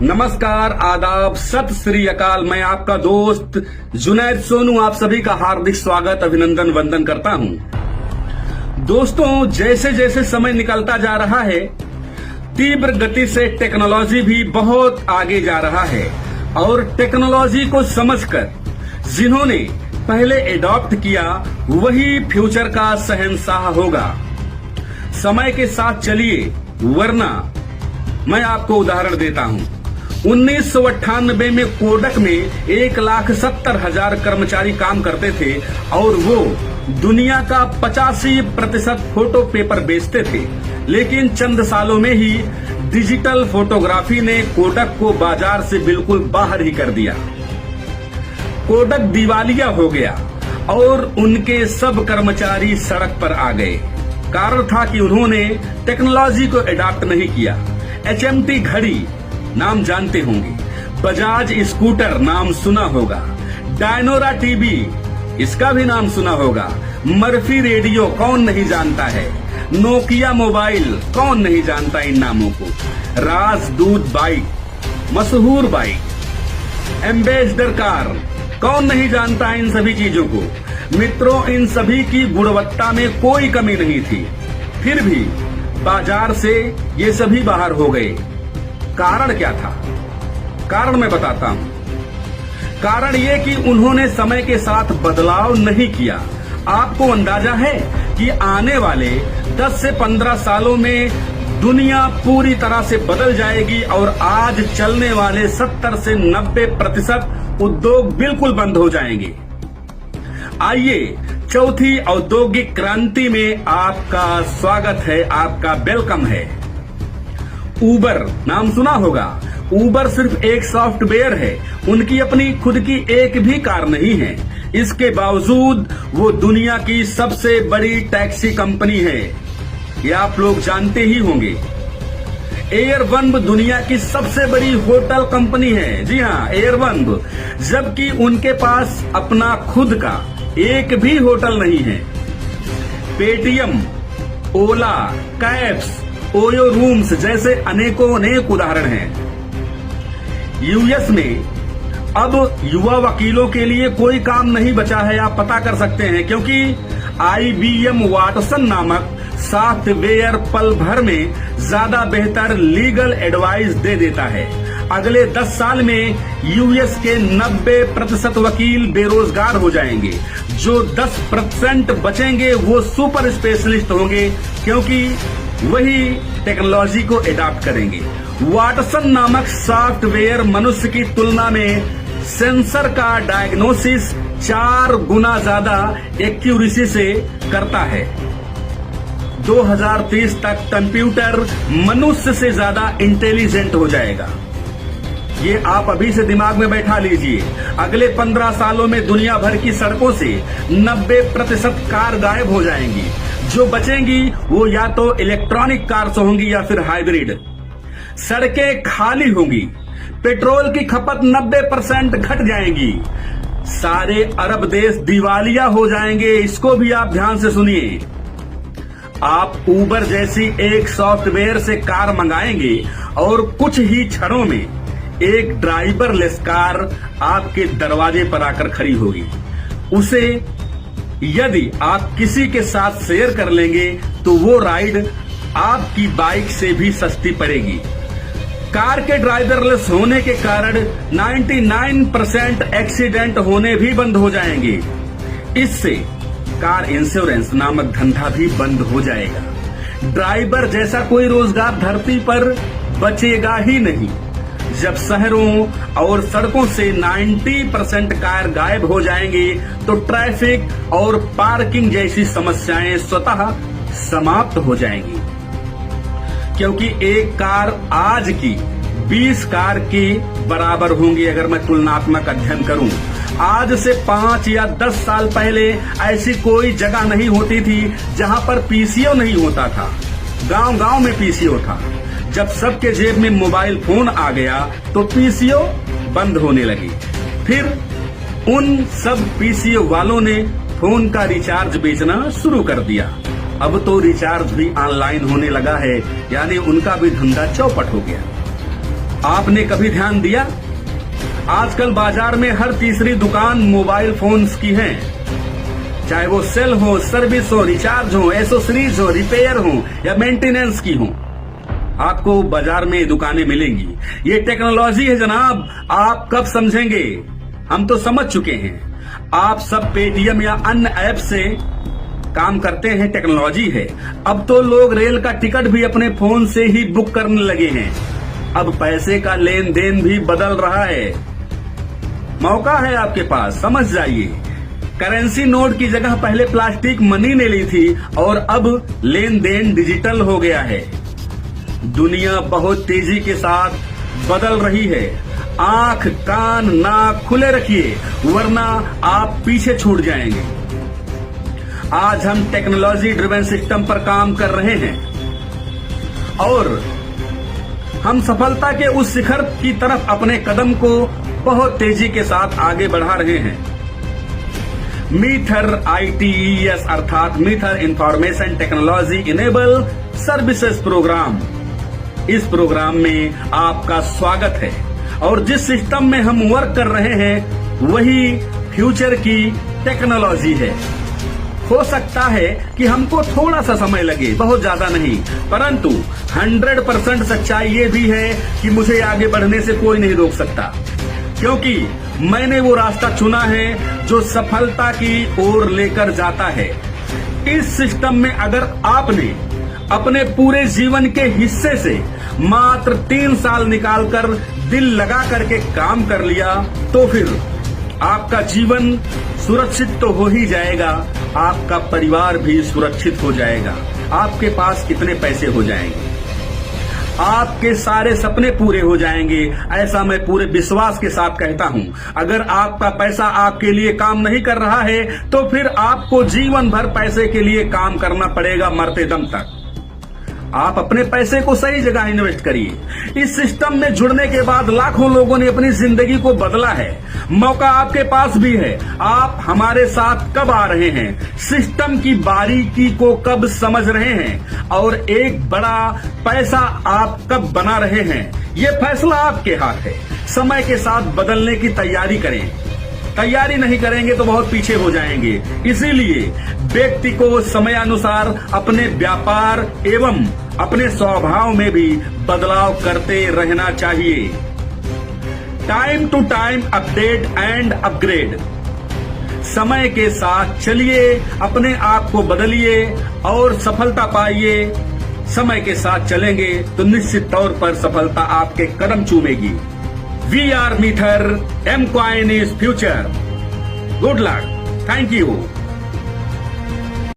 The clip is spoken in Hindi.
नमस्कार, आदाब, सत श्री अकाल। मैं आपका दोस्त जुनैद सोनू आप सभी का हार्दिक स्वागत, अभिनंदन, वंदन करता हूं। दोस्तों, जैसे जैसे समय निकलता जा रहा है, तीव्र गति से टेक्नोलॉजी भी बहुत आगे जा रहा है और टेक्नोलॉजी को समझकर जिन्होंने पहले एडॉप्ट किया वही फ्यूचर का शहंशाह होगा। समय के साथ चलिए, वरना मैं आपको उदाहरण देता हूं। 1998 में कोडक में 1,70,000 कर्मचारी काम करते थे और वो दुनिया का 85% फोटो पेपर बेचते थे। लेकिन चंद सालों में ही डिजिटल फोटोग्राफी ने कोडक को बाजार से बिल्कुल बाहर ही कर दिया। कोडक दिवालिया हो गया और उनके सब कर्मचारी सड़क पर आ गए। कारण था कि उन्होंने टेक्नोलॉजी को एडॉप्ट नहीं किया। HMT घड़ी नाम जानते होंगे, बजाज स्कूटर नाम सुना होगा, डायनोरा टीवी इसका भी नाम सुना होगा, मर्फी रेडियो कौन नहीं जानता है, नोकिया मोबाइल कौन नहीं जानता इन नामों को, राजदूत बाइक मशहूर बाइक, एम्बेसडर कार कौन नहीं जानता इन सभी चीजों को। मित्रों, इन सभी की गुणवत्ता में कोई कमी नहीं थी, फिर भी बाजार से ये सभी बाहर हो गए। कारण क्या था? कारण मैं बताता हूं। कारण ये कि उन्होंने समय के साथ बदलाव नहीं किया। आपको अंदाजा है कि आने वाले 10 से 15 सालों में दुनिया पूरी तरह से बदल जाएगी और आज चलने वाले 70 से 90% उद्योग बिल्कुल बंद हो जाएंगे। आइए, चौथी औद्योगिक क्रांति में आपका स्वागत है, आपका वेलकम है। उबर नाम सुना होगा। उबर सिर्फ एक सॉफ्टवेयर है, उनकी अपनी खुद की एक भी कार नहीं है। इसके बावजूद वो दुनिया की सबसे बड़ी टैक्सी कंपनी है, ये आप लोग जानते ही होंगे। एयरबंब दुनिया की सबसे बड़ी होटल कंपनी है, जी हाँ, एयरबंब, जबकि उनके पास अपना खुद का एक भी होटल नहीं है। पेटीएम, ओला, कैब्स, ओयो रूम्स जैसे अनेक उदाहरण हैं। यूएस में अब युवा वकीलों के लिए कोई काम नहीं बचा है, आप पता कर सकते हैं, क्योंकि IBM वाटसन नामक सॉफ्टवेयर पल भर में ज्यादा बेहतर लीगल एडवाइस दे देता है। अगले 10 साल में यूएस के 90% वकील बेरोजगार हो जाएंगे। जो 10% बचेंगे वो सुपर स्पेशलिस्ट होंगे, क्योंकि वही टेक्नोलॉजी को एडॉप्ट करेंगे। वाटसन नामक सॉफ्टवेयर मनुष्य की तुलना में सेंसर का डायग्नोसिस 4 गुना ज्यादा एक्यूरेसी से करता है। 2030 तक कंप्यूटर मनुष्य से ज्यादा इंटेलिजेंट हो जाएगा। ये आप अभी से दिमाग में बैठा लीजिए। अगले 15 सालों में दुनिया भर की सड़कों से 90% कार गायब हो जाएंगी। जो बचेंगी वो या तो इलेक्ट्रॉनिक कार्स होंगी या फिर हाइब्रिड। सड़कें खाली होंगी, पेट्रोल की खपत 90% घट जाएगी। सारे अरब देश दिवालिया हो जाएंगे, इसको भी आप ध्यान से सुनिए। आप उबर जैसी एक सॉफ्टवेयर से कार मंगाएंगे और कुछ ही क्षणों में एक ड्राइवरलेस कार आपके दरवाजे पर आकर खड़ी होगी। उसे यदि आप किसी के साथ शेयर कर लेंगे तो वो राइड आपकी बाइक से भी सस्ती पड़ेगी। कार के ड्राइवरलेस होने के कारण 99% एक्सीडेंट होने भी बंद हो जाएंगे। इससे कार इंश्योरेंस नामक धंधा भी बंद हो जाएगा। ड्राइवर जैसा कोई रोजगार धरती पर बचेगा ही नहीं। जब शहरों और सड़कों से 90% कार गायब हो जाएंगे तो ट्रैफिक और पार्किंग जैसी समस्याएं स्वतः समाप्त हो जाएंगी, क्योंकि एक कार आज की 20 कार के बराबर होंगी। अगर मैं तुलनात्मक अध्ययन करूं, आज से 5 या 10 साल पहले ऐसी कोई जगह नहीं होती थी जहां पर PCO नहीं होता था। गांव-गांव में PCO था। जब सबके जेब में मोबाइल फोन आ गया तो PCO बंद होने लगी। फिर उन सब PCO वालों ने फोन का रिचार्ज बेचना शुरू कर दिया। अब तो रिचार्ज भी ऑनलाइन होने लगा है, यानी उनका भी धंधा चौपट हो गया। आपने कभी ध्यान दिया? आजकल बाजार में हर तीसरी दुकान मोबाइल फोन्स की है, चाहे वो सेल हो, सर्विस हो, रिचार्ज हो, एसेसरीज हो, रिपेयर हो या मेंटेनेंस की हो, आपको बाजार में दुकानें मिलेंगी। ये टेक्नोलॉजी है जनाब, आप कब समझेंगे? हम तो समझ चुके हैं। आप सब पेटीएम या अन्य ऐप से काम करते हैं, टेक्नोलॉजी है। अब तो लोग रेल का टिकट भी अपने फोन से ही बुक करने लगे हैं। अब पैसे का लेन देन भी बदल रहा है। मौका है आपके पास, समझ जाइए। करेंसी नोट की जगह पहले प्लास्टिक मनी ने ली थी और अब लेन देन डिजिटल हो गया है। दुनिया बहुत तेजी के साथ बदल रही है। आंख, कान, नाक खुले रखिए, वरना आप पीछे छूट जाएंगे। आज हम टेक्नोलॉजी ड्रिवन सिस्टम पर काम कर रहे हैं और हम सफलता के उस शिखर की तरफ अपने कदम को बहुत तेजी के साथ आगे बढ़ा रहे हैं। मीथर ITES अर्थात मीथर information technology enable services programme, इस प्रोग्राम में आपका स्वागत है। और जिस सिस्टम में हम वर्क कर रहे हैं वही फ्यूचर की टेक्नोलॉजी है। हो सकता है कि हमको थोड़ा सा समय लगे, बहुत ज्यादा नहीं, परंतु 100% सच्चाई ये भी है कि मुझे आगे बढ़ने से कोई नहीं रोक सकता, क्योंकि मैंने वो रास्ता चुना है जो सफलता की ओर लेकर जाता है। इस सिस्टम में अगर आपने अपने पूरे जीवन के हिस्से से मात्र 3 साल निकालकर दिल लगा करके काम कर लिया तो फिर आपका जीवन सुरक्षित तो हो ही जाएगा, आपका परिवार भी सुरक्षित हो जाएगा। आपके पास कितने पैसे हो जाएंगे, आपके सारे सपने पूरे हो जाएंगे, ऐसा मैं पूरे विश्वास के साथ कहता हूं। अगर आपका पैसा आपके लिए काम नहीं कर रहा है तो फिर आपको जीवन भर पैसे के लिए काम करना पड़ेगा, मरते दम तक। आप अपने पैसे को सही जगह इन्वेस्ट करिए। इस सिस्टम में जुड़ने के बाद लाखों लोगों ने अपनी जिंदगी को बदला है। मौका आपके पास भी है। आप हमारे साथ कब आ रहे हैं, सिस्टम की बारीकी को कब समझ रहे हैं और एक बड़ा पैसा आप कब बना रहे हैं, ये फैसला आपके हाथ है। समय के साथ बदलने की तैयारी करें। तैयारी नहीं करेंगे तो बहुत पीछे हो जाएंगे। इसीलिए व्यक्ति को समयानुसार अपने व्यापार एवं अपने स्वभाव में भी बदलाव करते रहना चाहिए। Time to time update and upgrade. समय के साथ चलिए, अपने आप को बदलिए और सफलता पाइए। समय के साथ चलेंगे तो निश्चित तौर पर सफलता आपके कदम चूमेगी। We are Meether, M Coin is future. Good luck. Thank you.